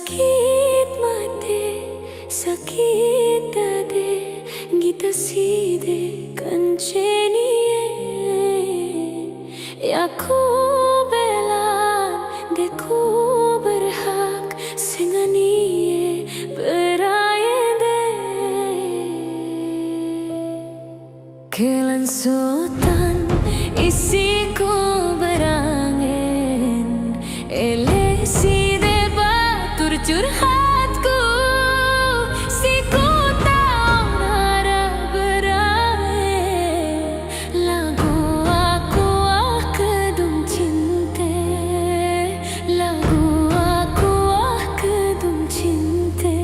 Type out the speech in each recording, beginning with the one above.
Sakit mate, sakit dade, gita side kanceniye. Yaku bela, deku berhak, senganiye berayende. Kelan sultan isiku berangin, elesi curhatku si ku tahu nara berai lagu aku kedung cinte lagu aku kedung cinte.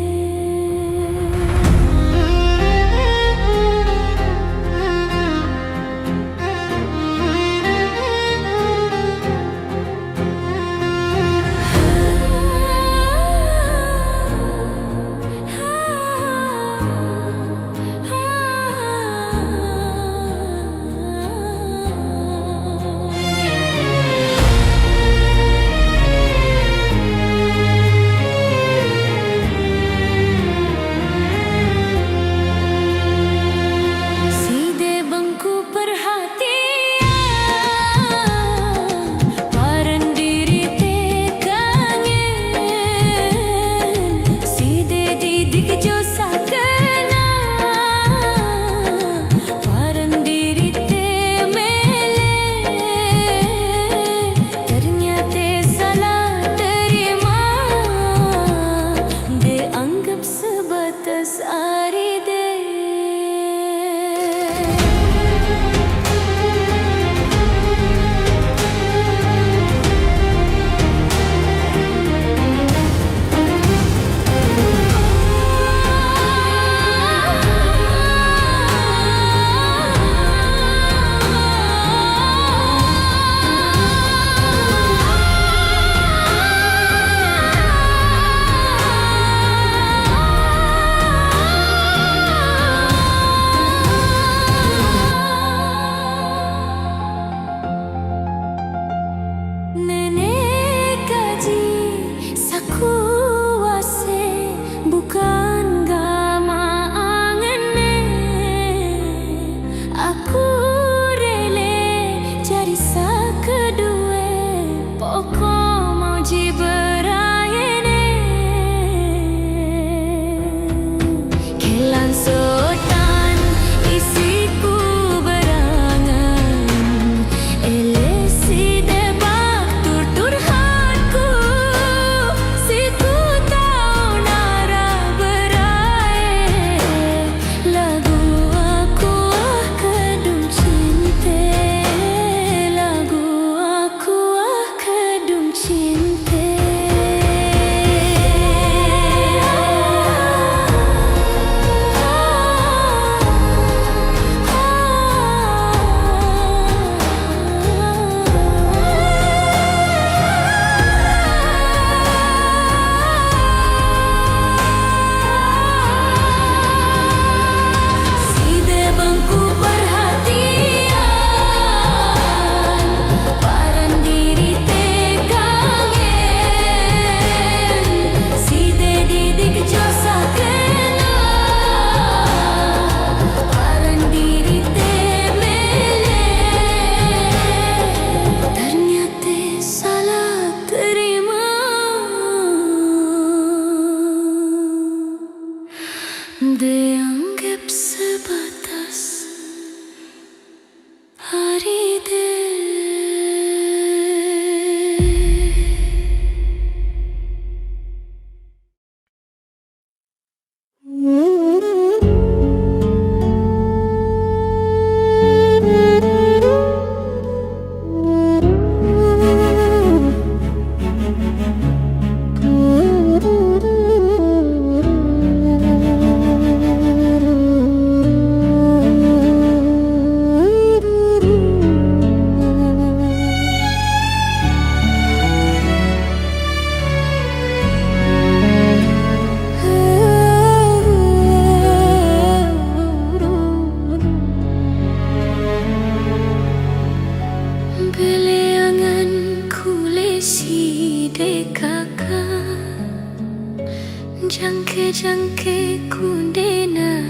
Jangke-jangke ku denaraila,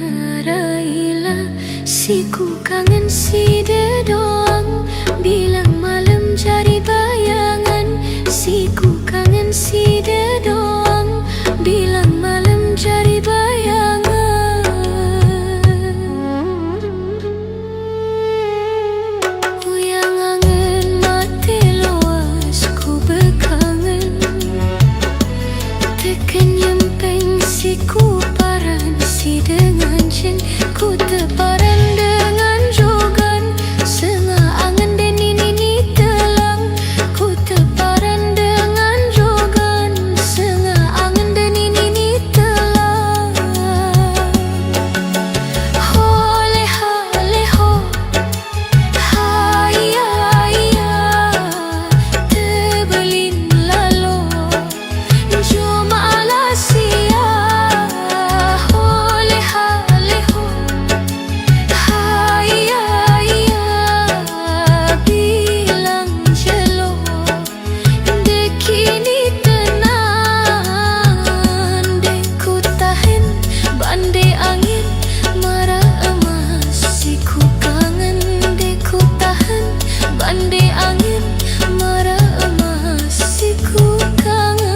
si ku kangen si de doang. Bilang malam jadi bayangan, si ku kangen si de doang. Bilang malam jadi bayangan. Yang angen mati luas ku berkangen, tekan nyempeng si ku paran si dengan jin. Ku teparan dengan jogan, sengah angan dan ini telang. Ku teparan dengan jogan, sengah angan dan ini telang. Ho leha leho, haya haya, tebelin lalo, cuma alasia. Ho leha leho, haya haya, bilang jelo, dekini tenang. Deku tahan bandai angin, marah emas si ku kangen. Deku tahan bandai angin, marah emas si ku kangen.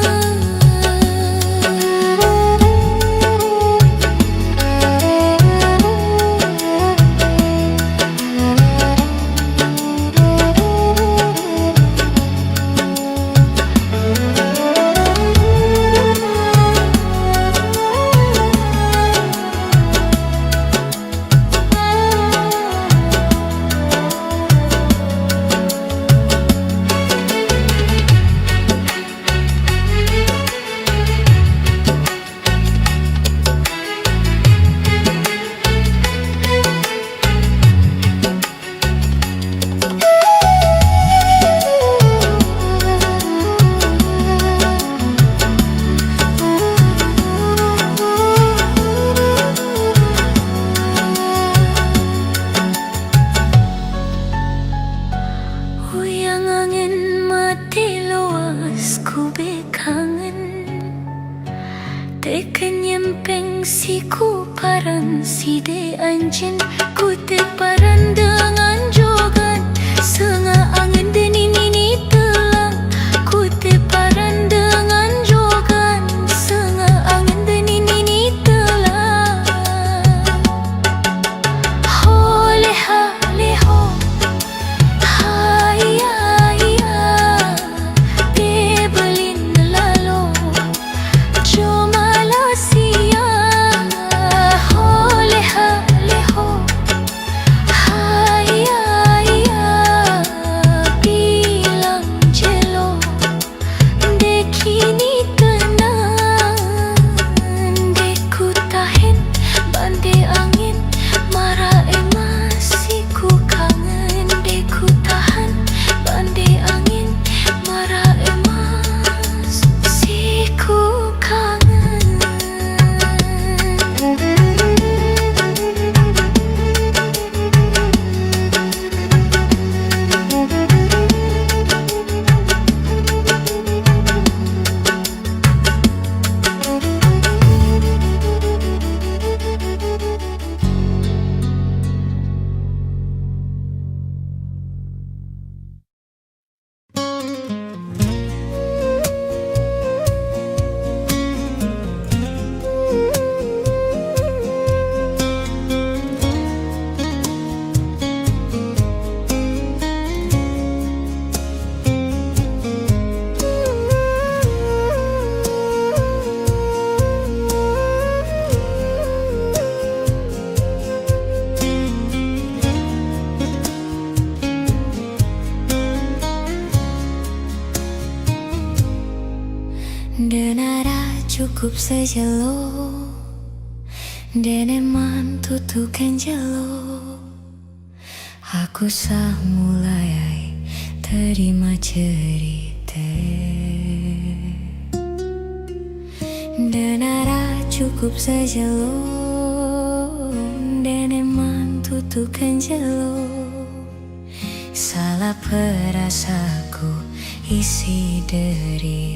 Yang angin mati luas ku berkangen, tekan nyempeng si ku paran si de anjin. Ku teparan dengan jogan, sengah angan dan ini telang. Ku teparan dengan jogan, sengah angan dan ini telang. Ho leha leho, haya haya, tebelin lalo, cuma alasia. Ho leha leho, haya haya, bilang jelo, dekini tenang. Deku tahan bandai angin, marah emas si ku kangen. Deku tahan bandai angin, marah emas si ku kangen. Denara cukup sejelo, deneman tutukan jelo. Aku sah mulai terima cerita. Denara cukup sejelo, deneman tutukan jelo. Salah perasaku isi derita.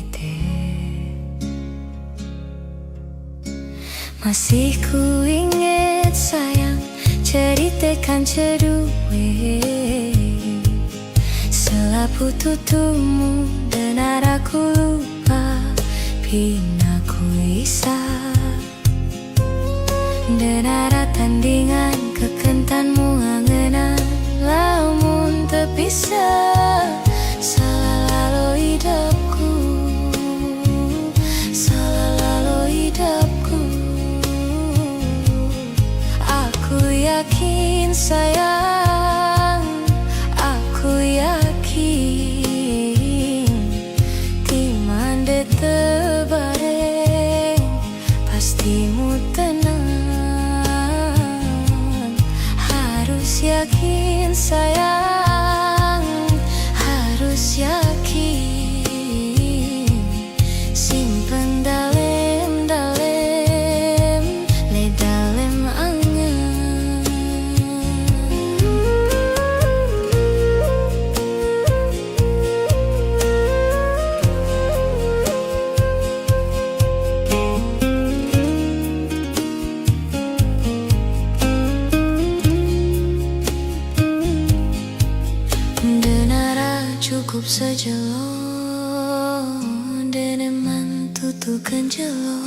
Masih ku ingat sayang, ceritakan cedue selapu tutumu dan aku lupa pina ku isa dan ada tandingan kekentanmu angenan lamun terpisah salah lalu hidupku salah lalu hidupku. Aku yakin sayang, aku yakin timande tebareng pastimu tenang. Harus yakin sayang, harus yakin simpen dalem-dalem le dalem angan. Denara cukup sejelo deneman tutukan jelo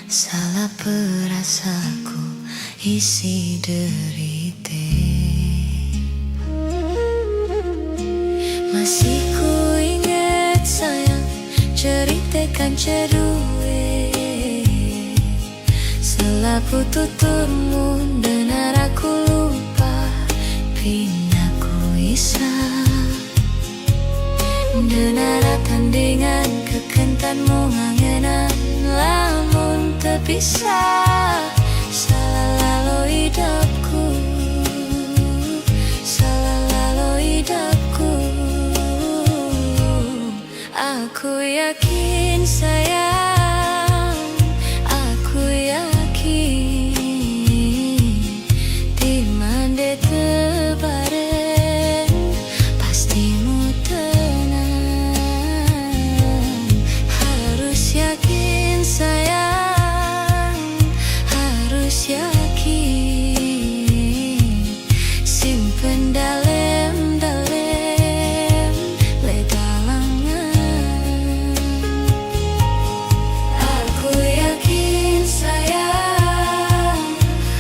salah perasaku isi derite. Masih ku ingat sayang, ceritakan cedue selapu tuturmu dan aku lupa pina ku isa dan ada tandingan kekentanmu angenan lamun terpisah salah lalu hidupku salah lalu hidupku. Aku yakin sayang, aku yakin timande tebareng pastimu tenang. Harus yakin sayang, harus yakin simpen dalem-dalem le dalangan. Aku yakin sayang,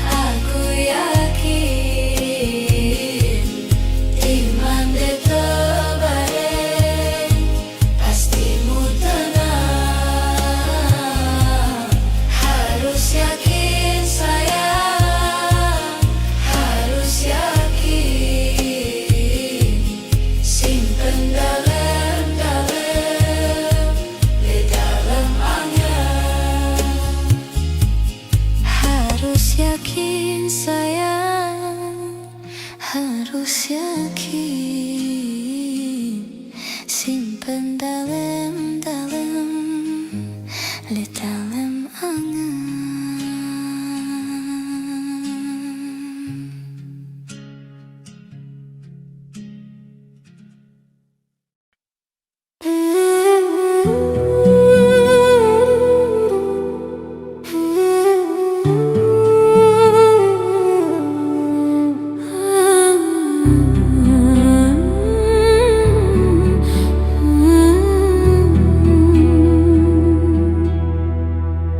aku yakin timande tebareng pastimu tenang. Harus yakin sayang, harus yakin simpen dalem-dalem le dalam angan. Harus yakin sayang, harus yakin simpen dalem-dalem le dalam angan.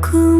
Ku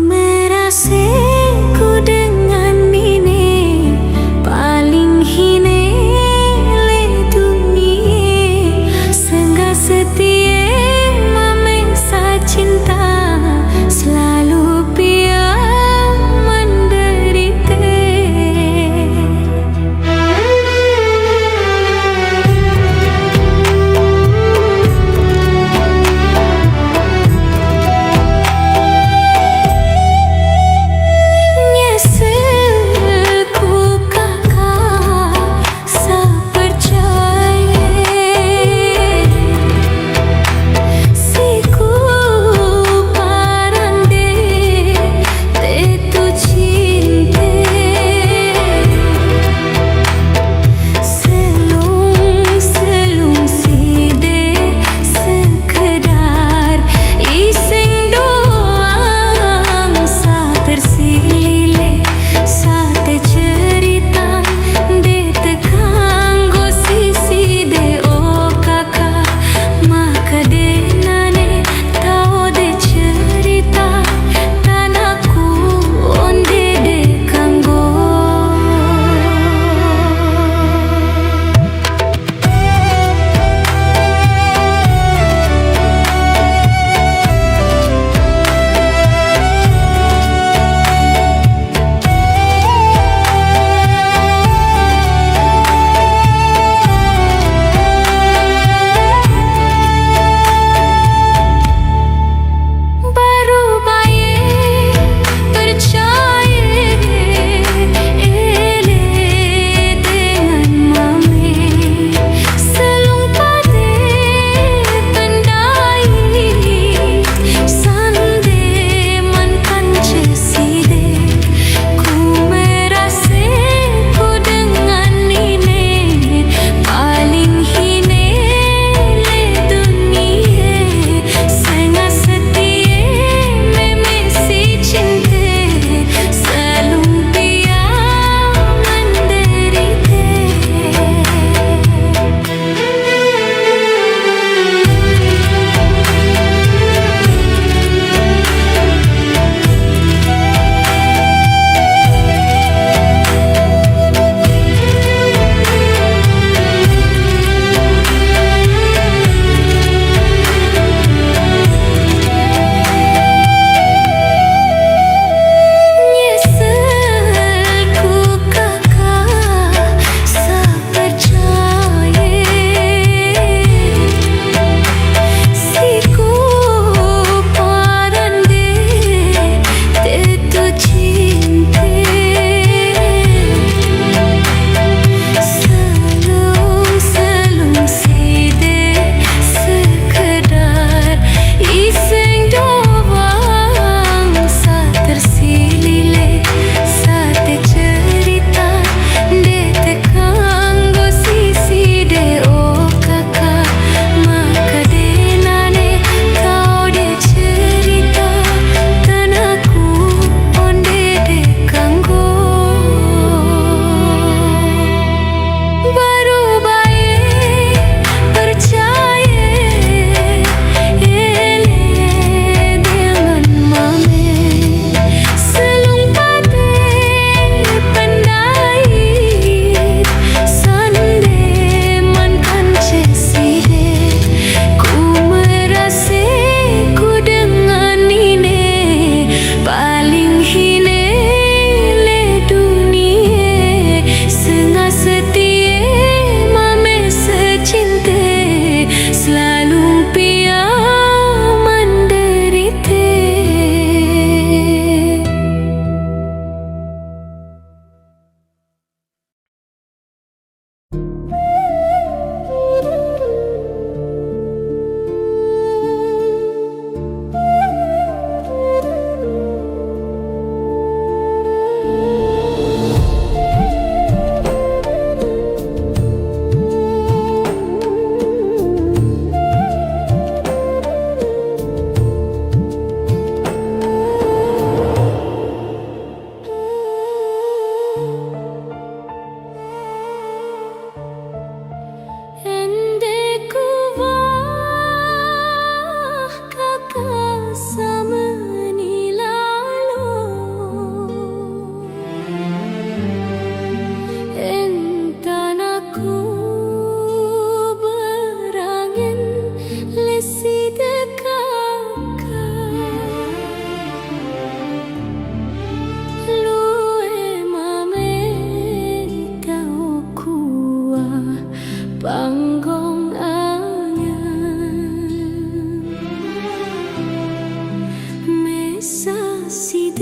si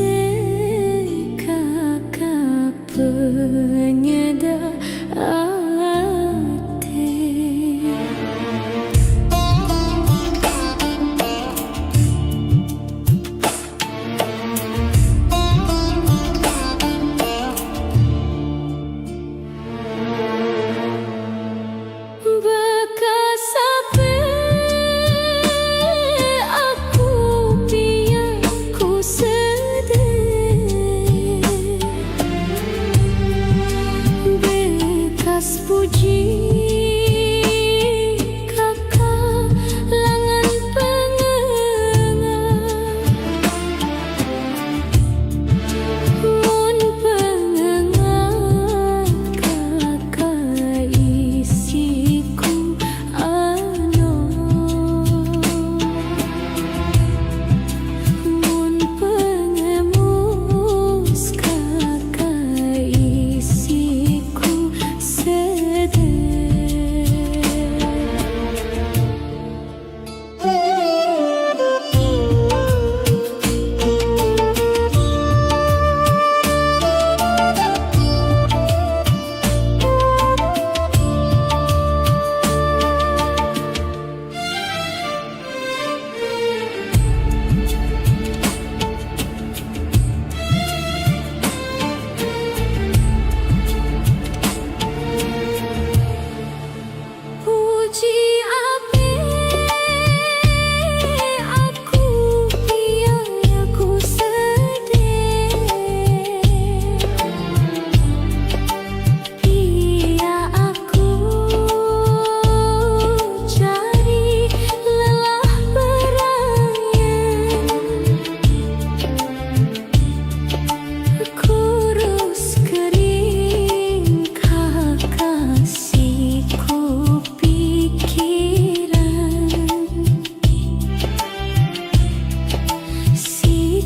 kakak penyedap hati. Bekas apa aku biar ku sedih, bekas puji kakak langan pengengan, mun pengengan kakak isiku ano, mun pengemus kakak isiku sedih. Puji ape aku biar aku sedih, biar aku cari lelah berayan, kurus kering kakasiku pikiran, si